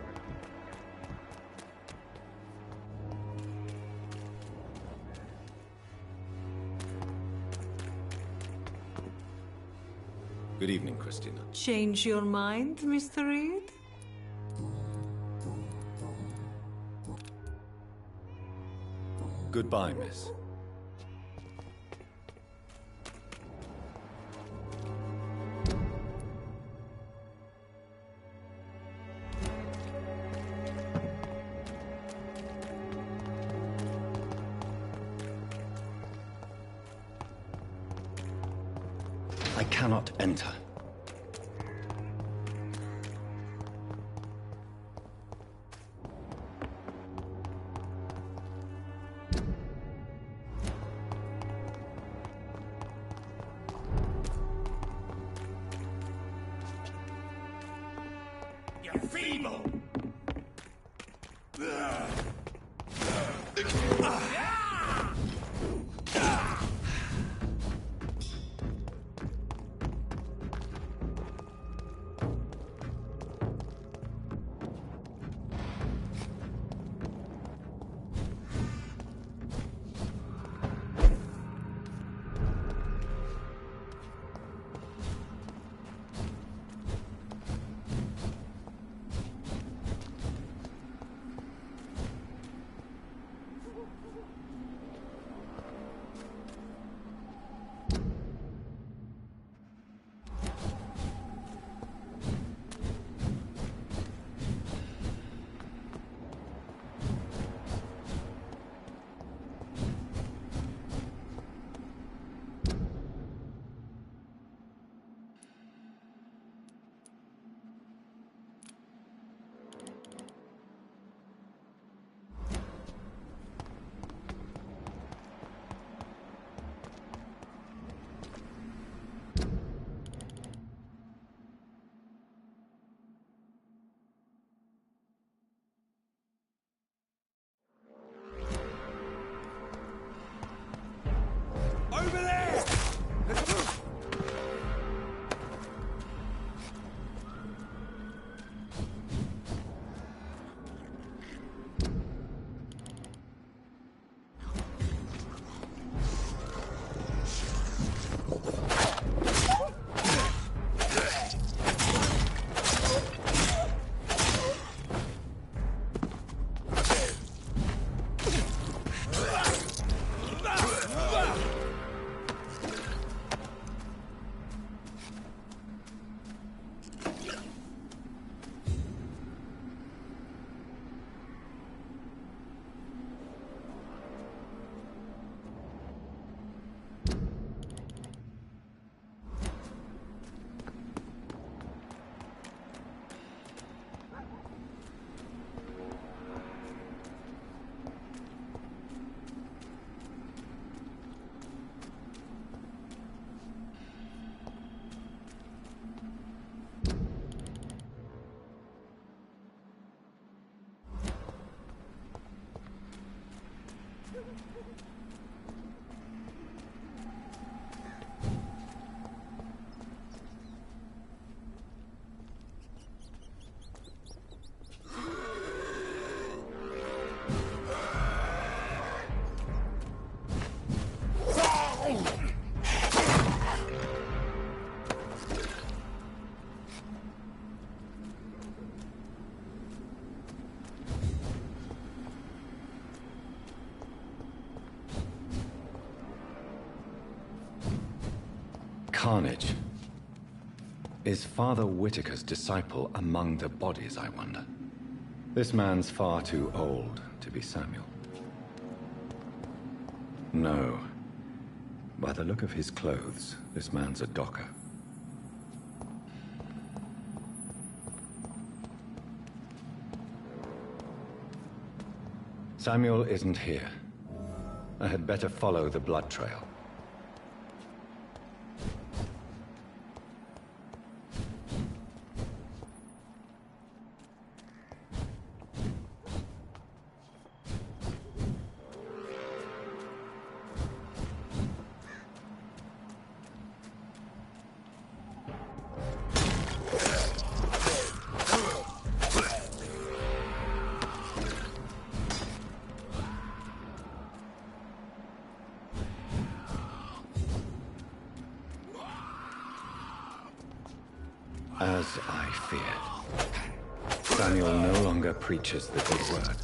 Speaker 1: Good evening, Christina.
Speaker 12: Change your mind, Mr. Reed?
Speaker 1: Goodbye, miss. I cannot enter.
Speaker 7: You're feeble!
Speaker 1: carnage. Is Father Whitaker's disciple among the bodies, I wonder? This man's far too old to be Samuel. No. By the look of his clothes, this man's a docker. Samuel isn't here. I had better follow the blood trail. As I feared, Samuel no longer preaches the good word.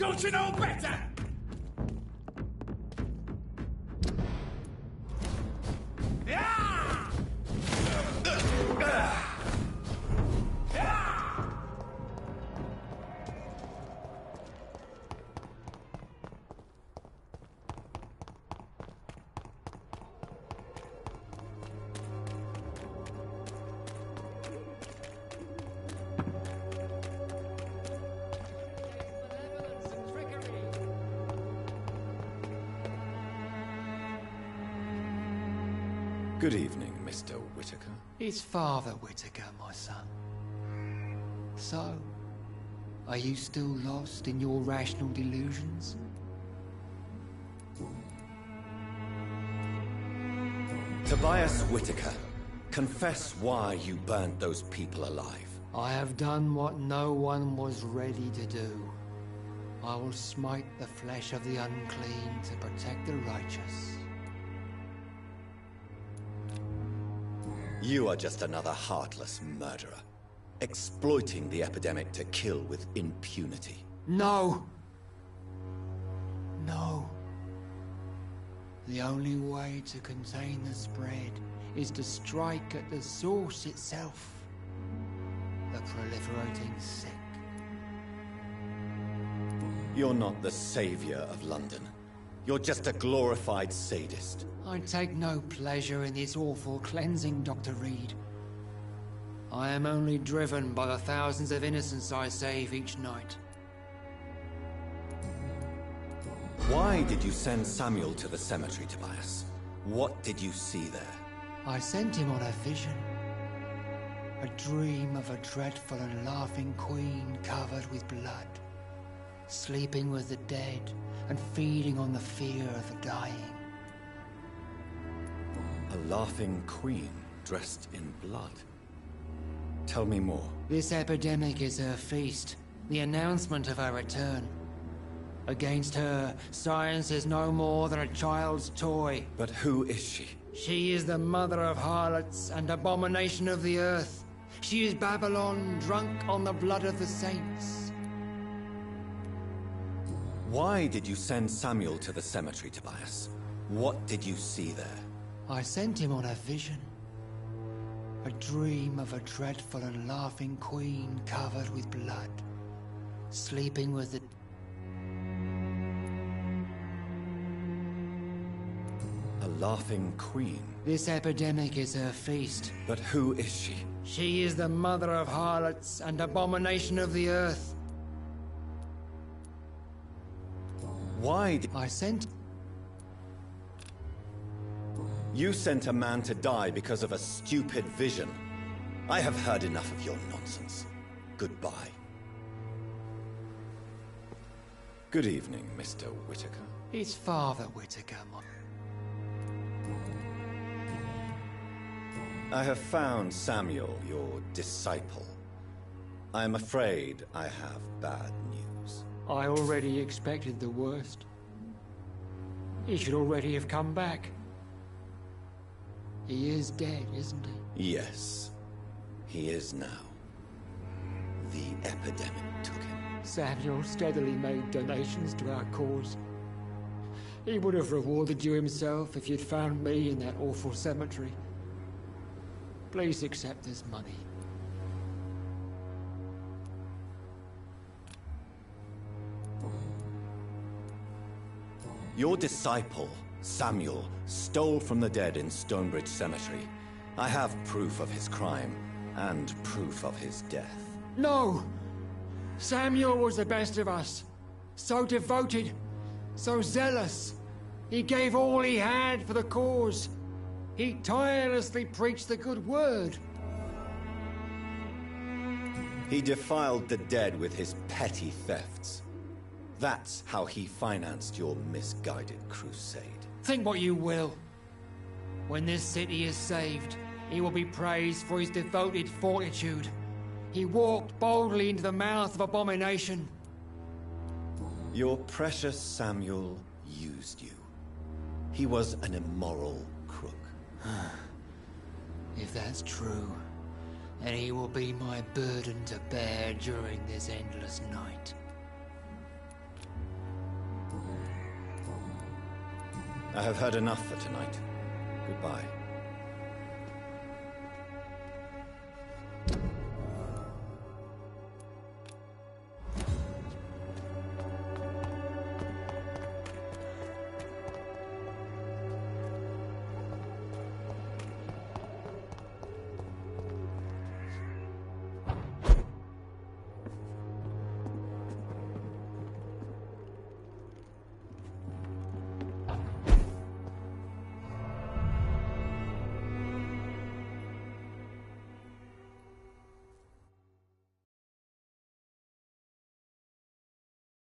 Speaker 8: Don't you know better?
Speaker 1: Good evening, Mr. Whitaker.
Speaker 10: It's Father Whitaker, my son. So, are you still lost in your rational delusions?
Speaker 1: Tobias Whitaker, confess why you burnt those people alive.
Speaker 10: I have done what no one was ready to do. I will smite the flesh of the unclean to protect the righteous.
Speaker 1: You are just another heartless murderer, exploiting the epidemic to kill with impunity.
Speaker 10: No! No. The only way to contain the spread is to strike at the source itself. The proliferating sick.
Speaker 1: You're not the savior of London. You're just a glorified sadist.
Speaker 10: I take no pleasure in this awful cleansing, Dr. Reed. I am only driven by the thousands of innocents I save each night.
Speaker 1: Why did you send Samuel to the cemetery, Tobias? What did you see there?
Speaker 10: I sent him on a vision. A dream of a dreadful and laughing queen covered with blood, sleeping with the dead and feeding on the fear of the dying.
Speaker 1: A laughing queen dressed in blood. Tell me more.
Speaker 10: This epidemic is her feast, the announcement of her return. Against her, science is no more than a child's toy.
Speaker 1: But who is she?
Speaker 10: She is the mother of harlots and abomination of the earth. She is Babylon, drunk on the blood of the saints.
Speaker 1: Why did you send Samuel to the cemetery, Tobias? What did you see there?
Speaker 10: I sent him on a vision. A dream of a dreadful and laughing queen covered with blood, sleeping with the...
Speaker 1: A laughing queen?
Speaker 10: This epidemic is her feast.
Speaker 1: But who is she?
Speaker 10: She is the mother of harlots and abomination of the earth.
Speaker 1: Why did...
Speaker 10: I sent...
Speaker 1: You sent a man to die because of a stupid vision. I have heard enough of your nonsense. Goodbye. Good evening, Mr. Whitaker.
Speaker 10: It's Father Whitaker,
Speaker 1: I have found Samuel, your disciple. I am afraid I have bad news.
Speaker 10: I already expected the worst. He should already have come back. He is dead, isn't he?
Speaker 1: Yes, he is now. The epidemic took him.
Speaker 10: Samuel steadily made donations to our cause. He would have rewarded you himself if you'd found me in that awful cemetery. Please accept this money.
Speaker 1: Your disciple, Samuel, stole from the dead in Stonebridge Cemetery. I have proof of his crime, and proof of his death.
Speaker 10: No! Samuel was the best of us. So devoted, so zealous. He gave all he had for the cause. He tirelessly preached the good word.
Speaker 1: He defiled the dead with his petty thefts. That's how he financed your misguided crusade.
Speaker 10: Think what you will. When this city is saved, he will be praised for his devoted fortitude. He walked boldly into the mouth of abomination.
Speaker 1: Your precious Samuel used you. He was an immoral crook.
Speaker 10: If that's true, then he will be my burden to bear during this endless night.
Speaker 1: I have heard enough for tonight. Goodbye.